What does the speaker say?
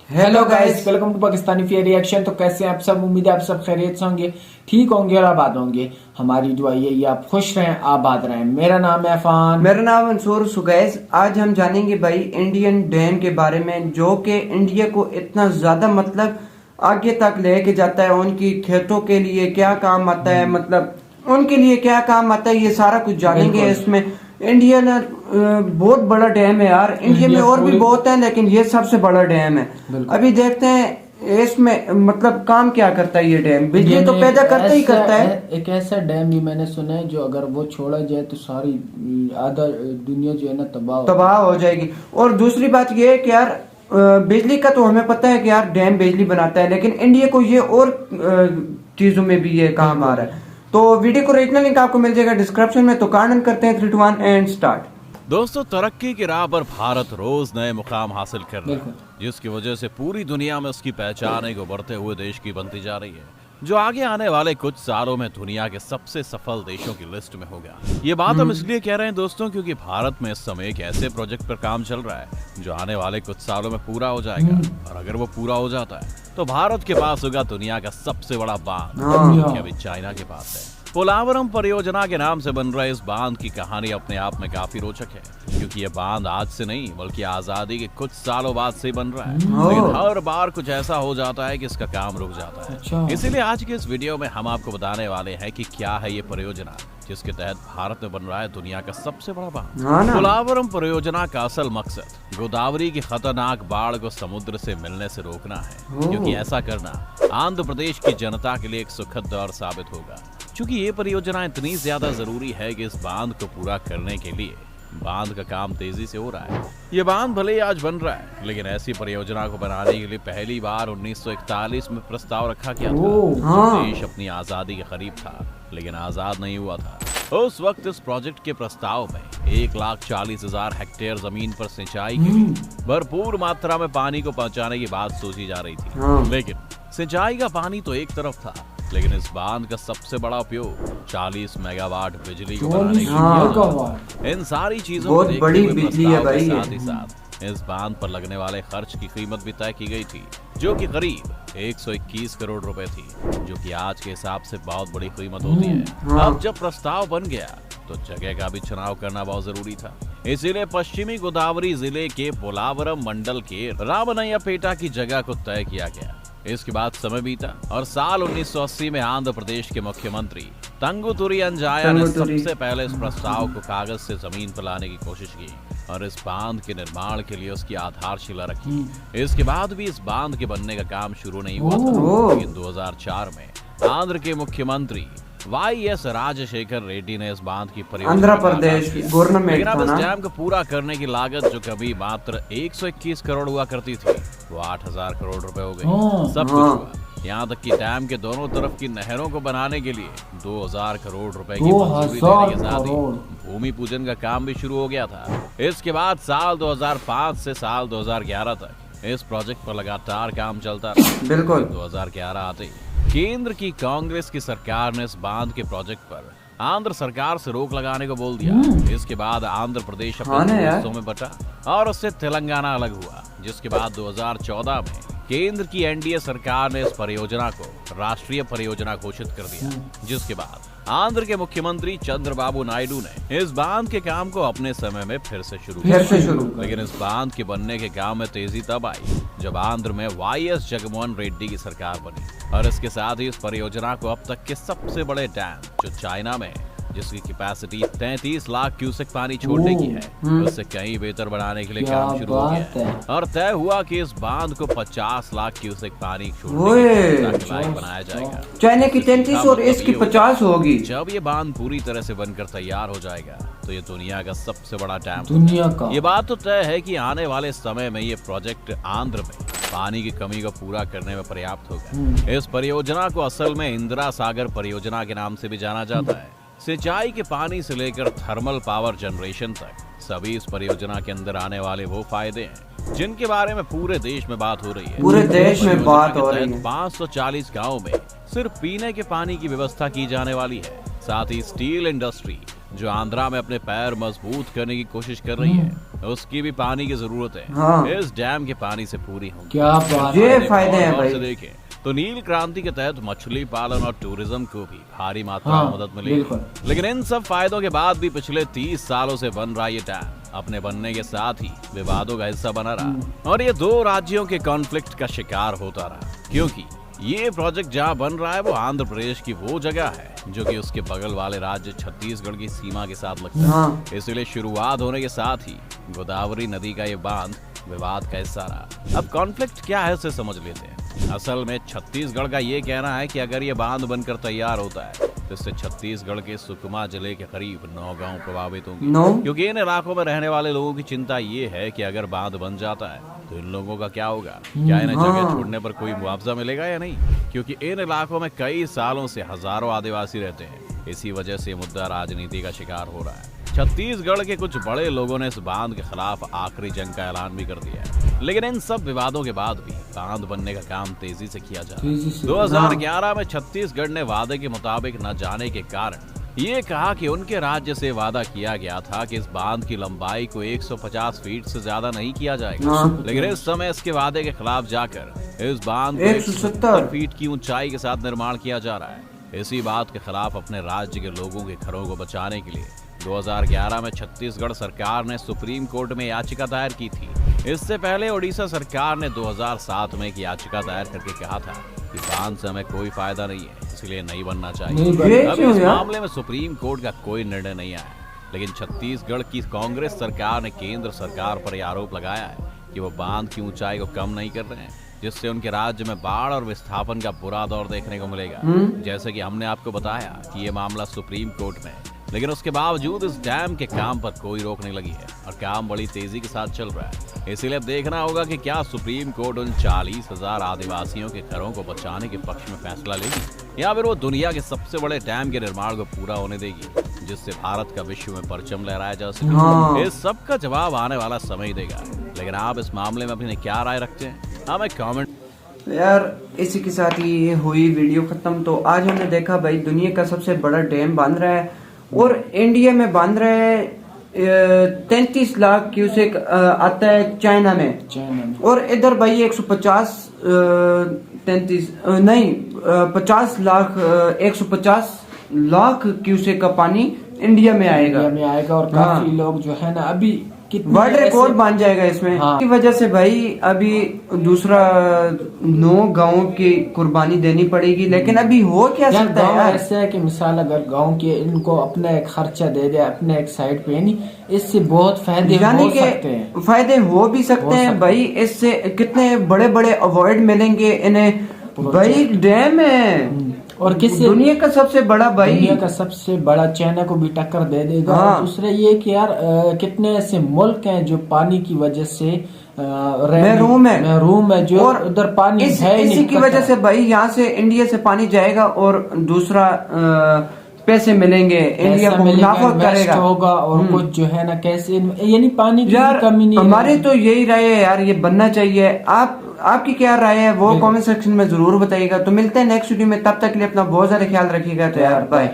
Hello guys, welcome to Pakistani fair reaction. तो कैसे हैं आप सब? उम्मीद है आप सब खैरियत से होंगे, ठीक होंगे और आबाद होंगे। हमारी दुआ यही है आप खुश रहें, आबाद रहें। मेरा नाम है अफान। मेरा नाम मंसूर सुगैस। आज हम जानेंगे भाई इंडियन डैम के बारे में, जो कि इंडिया को इतना ज्यादा मतलब आगे तक लेके जाता है। उनकी खेतों के लिए क्या काम आता है, मतलब उनके लिए क्या काम आता है, ये सारा कुछ जानेंगे इसमें। इंडिया ना बहुत बड़ा डैम है यार। इंडिया में और भी बहुत है, लेकिन ये सबसे बड़ा डैम है। अभी देखते हैं इसमें मतलब काम क्या करता है ये डैम। बिजली तो पैदा करता ही करता है। एक ऐसा डैम भी मैंने सुना है जो अगर वो छोड़ा जाए तो सारी आधा दुनिया जो है ना तबाह हो जाएगी। और दूसरी बात ये है कि यार बिजली का तो हमें पता है कि यार डैम बिजली बनाता है, लेकिन इंडिया को ये और चीजों में भी ये काम आ रहा है। तो वीडियो को ओरिजिनल लिंक आपको मिल जाएगा डिस्क्रिप्शन में। तो कार्डन करते हैं 3, 2, 1 एंड स्टार्ट। दोस्तों, तरक्की की राह पर भारत रोज नए मुकाम हासिल कर रहा है, जिसकी वजह से पूरी दुनिया में उसकी पहचान एक उभरते हुए देश की बनती जा रही है, जो आगे आने वाले कुछ सालों में दुनिया के सबसे सफल देशों की लिस्ट में होगा। ये बात हम इसलिए कह रहे हैं दोस्तों, क्योंकि भारत में इस समय एक ऐसे प्रोजेक्ट पर काम चल रहा है जो आने वाले कुछ सालों में पूरा हो जाएगा। और अगर वो पूरा हो जाता है तो भारत के पास होगा दुनिया का सबसे बड़ा बांध, जो कि अभी चाइना के पास है। पोलावरम परियोजना के नाम से बन रहे इस बांध की कहानी अपने आप में काफी रोचक है, क्योंकि ये बांध आज से नहीं बल्कि आजादी के कुछ सालों बाद से बन रहा है। लेकिन हर बार कुछ ऐसा हो जाता है कि इसका काम रुक जाता है। इसीलिए आज के इस वीडियो में हम आपको बताने वाले हैं कि क्या है ये परियोजना जिसके तहत भारत में बन रहा है दुनिया का सबसे बड़ा बांध। पोलावरम परियोजना का असल मकसद गोदावरी की खतरनाक बाढ़ को समुद्र से मिलने से रोकना है, क्योंकि ऐसा करना आंध्र प्रदेश की जनता के लिए एक सुखद दौर साबित होगा। चूंकि ये परियोजना इतनी ज्यादा जरूरी है कि इस बांध को पूरा करने के लिए बांध का काम तेजी से हो रहा है। ये बांध भले ही आज बन रहा है, लेकिन ऐसी परियोजना को बनाने के लिए पहली बार 1941 में प्रस्ताव रखा गया था। देश अपनी आजादी के करीब था, लेकिन आजाद नहीं हुआ था। उस वक्त इस प्रोजेक्ट के प्रस्ताव में 1,40,000 हेक्टेयर जमीन पर सिंचाई के लिए भरपूर मात्रा में पानी को पहुंचाने की बात सोची जा रही थी। लेकिन सिंचाई का पानी तो एक तरफ था, लेकिन इस बांध का सबसे बड़ा उपयोग 40 मेगावाट बिजली को बनाने के लिए। इन सारी चीजों को देखते हुए प्रस्ताव के साथ ही साथ इस बांध पर लगने वाले खर्च की कीमत भी तय की गई थी, जो कि करीब 121 करोड़ रुपए थी, जो कि आज के हिसाब से बहुत बड़ी कीमत होती है। अब जब प्रस्ताव बन गया तो जगह का भी चुनाव करना बहुत जरूरी था। इसीलिए पश्चिमी गोदावरी जिले के पोलावरम मंडल के रामनय्यापेटा की जगह को तय किया गया। इसके बाद समय बीता और साल 1980 में आंध्र प्रदेश के मुख्यमंत्री तंगुतुरी अंजाया ने सबसे पहले इस प्रस्ताव को कागज से जमीन पर लाने की कोशिश की और इस बांध के निर्माण के लिए उसकी आधारशिला रखी। इसके बाद भी इस बांध के बनने का काम शुरू नहीं हुआ था, लेकिन 2004 में आंध्र के मुख्यमंत्री YS राजशेखर रेड्डी ने इस बांध की आंध्र प्रदेश गवर्नमेंट अब इस डैम को पूरा करने की लागत, जो कभी मात्र 121 करोड़ हुआ करती थी, वो 8,000 करोड़ रुपए हो गई। सब कुछ हुआ, यहाँ तक कि डैम के दोनों तरफ की नहरों को बनाने के लिए 2,000 करोड़ रुपए की मंजूरी देने के साथ ही भूमि पूजन का काम भी शुरू हो गया था। इसके बाद साल 2005 से साल 2011 तक इस प्रोजेक्ट पर लगातार काम चलता रहा। बिल्कुल 2011 आते केंद्र की कांग्रेस की सरकार ने इस बांध के प्रोजेक्ट पर आंध्र सरकार से रोक लगाने को बोल दिया। इसके बाद आंध्र प्रदेश अपने हिस्सों में बटा और उससे तेलंगाना अलग हुआ, जिसके बाद 2014 में केंद्र की NDA सरकार ने इस परियोजना को राष्ट्रीय परियोजना घोषित कर दिया, जिसके बाद आंध्र के मुख्यमंत्री चंद्रबाबू नायडू ने इस बांध के काम को अपने समय में फिर से शुरू किया। लेकिन इस बांध के बनने के काम में तेजी तब आई जब आंध्र में YS जगनमोहन रेड्डी की सरकार बनी, और इसके साथ ही इस परियोजना को अब तक के सबसे बड़े डैम, जो चाइना में जिसकी कैपेसिटी 33 लाख क्यूसेक पानी छोड़ने की है, उससे कहीं बेहतर बनाने के लिए काम शुरू हो गया है। और तय हुआ कि इस बांध को 50 लाख क्यूसेक पानी छोड़ने के लायक बनाया जाएगा। चाइना की 33 और इसकी 50 होगी। जब ये बांध पूरी तरह से बनकर तैयार हो जाएगा तो ये दुनिया का सबसे बड़ा डैम दुनिया का। ये बात तो तय है कि आने वाले समय में ये प्रोजेक्ट आंध्र में पानी की कमी को पूरा करने में पर्याप्त होगा। इस परियोजना को असल में इंदिरा सागर परियोजना के नाम से भी जाना जाता है। सिंचाई के पानी से लेकर थर्मल पावर जनरेशन तक सभी इस परियोजना के अंदर आने वाले वो फायदे हैं जिनके बारे में पूरे देश में बात हो रही है। पूरे देश में बात हो रही है। 540 गाँव में सिर्फ पीने के पानी की व्यवस्था की जाने वाली है। साथ ही स्टील इंडस्ट्री जो आंध्रा में अपने पैर मजबूत करने की कोशिश कर रही है, उसकी भी पानी की जरूरत है। हाँ। इस डैम के पानी से पूरी होगी। क्या बात ये है। फायदे हैं और भाई। से देखें तो नील क्रांति के तहत मछली पालन और टूरिज्म को भी भारी मात्रा हाँ, में मदद मिलेगी। बिल्कुल। लेकिन इन सब फायदों के बाद भी पिछले 30 सालों से बन रहा ये डैम अपने बनने के साथ ही विवादों का हिस्सा बना रहा और ये दो राज्यों के कॉन्फ्लिक्ट का शिकार होता रहा, क्योंकि ये प्रोजेक्ट जहाँ बन रहा है वो आंध्र प्रदेश की वो जगह है जो कि उसके बगल वाले राज्य छत्तीसगढ़ की सीमा के साथ लगता है। हाँ। इसलिए शुरुआत होने के साथ ही गोदावरी नदी का ये बांध विवाद का हिस्सा रहा। अब कॉन्फ्लिक्ट क्या है उसे समझ लेते हैं। असल में छत्तीसगढ़ का ये कहना है कि अगर ये बांध बनकर तैयार होता है तो इससे छत्तीसगढ़ के सुकमा जिले के करीब 9 गांव प्रभावित होंगे, क्योंकि इन इलाकों में रहने वाले लोगों की चिंता ये है कि अगर बांध बन जाता है तो इन लोगों का क्या होगा, क्या इन्हें जगह छोड़ने पर कोई मुआवजा मिलेगा या नहीं, क्योंकि इन इलाकों में कई सालों से हजारों आदिवासी रहते हैं। इसी वजह से मुद्दा राजनीति का शिकार हो रहा है। छत्तीसगढ़ के कुछ बड़े लोगों ने इस बांध के खिलाफ आखिरी जंग का ऐलान भी कर दिया है, लेकिन इन सब विवादों के बाद भी बांध बनने का काम तेजी से किया जा रहा है। 2011 में छत्तीसगढ़ ने वादे के मुताबिक न जाने के कारण ये कहा कि उनके राज्य से वादा किया गया था कि इस बांध की लंबाई को 150 फीट से ज्यादा नहीं किया जाएगा, लेकिन इस समय इसके वादे के खिलाफ जाकर इस बांध को 170 फीट की ऊंचाई के साथ निर्माण किया जा रहा है। इसी बात के खिलाफ अपने राज्य के लोगों के घरों को बचाने के लिए 2011 में छत्तीसगढ़ सरकार ने सुप्रीम कोर्ट में याचिका दायर की थी। इससे पहले ओडिशा सरकार ने 2007 में एक याचिका दायर करके कहा था कि बांध से हमें कोई फायदा नहीं है, इसलिए नहीं बनना चाहिए। अब इस मामले में सुप्रीम कोर्ट का कोई निर्णय नहीं आया, लेकिन छत्तीसगढ़ की कांग्रेस सरकार ने केंद्र सरकार पर यह आरोप लगाया है कि वो बांध की ऊंचाई को कम नहीं कर रहे हैं, जिससे उनके राज्य में बाढ़ और विस्थापन का बुरा दौर देखने को मिलेगा। जैसे कि हमने आपको बताया कि ये मामला सुप्रीम कोर्ट में है, लेकिन उसके बावजूद इस डैम के काम पर कोई रोक नहीं लगी है और काम बड़ी तेजी के साथ चल रहा है। इसीलिए अब देखना होगा कि क्या सुप्रीम कोर्ट उन 40,000 आदिवासियों के घरों को बचाने के पक्ष में फैसला लेगी या फिर वो दुनिया के सबसे बड़े डैम के निर्माण को पूरा होने देगी, जिससे भारत का विश्व में परचम लहराया जा सके। इस सब का जवाब आने वाला समय देगा, लेकिन आप इस मामले में अपनी क्या राय रखते हैं हमें कमेंट। यार इसी के साथ ही ये हुई वीडियो खत्म। तो आज हमने देखा भाई दुनिया का सबसे बड़ा डैम बन रहा है और इंडिया में बन रहा है 33 लाख क्यूसेक आता है चाइना में, और इधर भाई 150 150 लाख क्यूसेक का पानी इंडिया में आएगा और काफी लोग जो है ना अभी वर्ल्ड रिकॉर्ड बन जाएगा इसमें। हाँ। की वजह से भाई अभी दूसरा 9 गांवों की कुर्बानी देनी पड़ेगी, लेकिन अभी हो क्या सकता है यार? ऐसा है कि मिसाल अगर गांव के इनको अपना एक खर्चा दे दे अपने एक साइड पे, यानी इससे बहुत फायदे हो सकते हैं। फायदे हो भी सकते हैं भाई, इससे कितने बड़े बड़े अवार्ड मिलेंगे इन्हें। भाई डैम है और किससे दुनिया का सबसे बड़ा भाई, दुनिया का सबसे बड़ा चाइना को भी टक्कर दे देगा। हाँ। दूसरा ये कि यार कितने ऐसे मुल्क हैं जो पानी की वजह से महरूम है जो और उधर पानी है इसी की वजह से भाई यहाँ से इंडिया से पानी जाएगा और दूसरा पैसे मिलेंगे, इंडिया को मुनाफा करेगा होगा और कुछ जो है ना कैसे, यानी पानी की कमी नहीं। हमारी तो यही राय है यार, ये बनना चाहिए। आपकी क्या राय है वो कमेंट सेक्शन में जरूर बताइएगा। तो मिलते हैं नेक्स्ट वीडियो में, तब तक के लिए अपना बहुत ज्यादा ख्याल रखिएगा। तो यार बाय।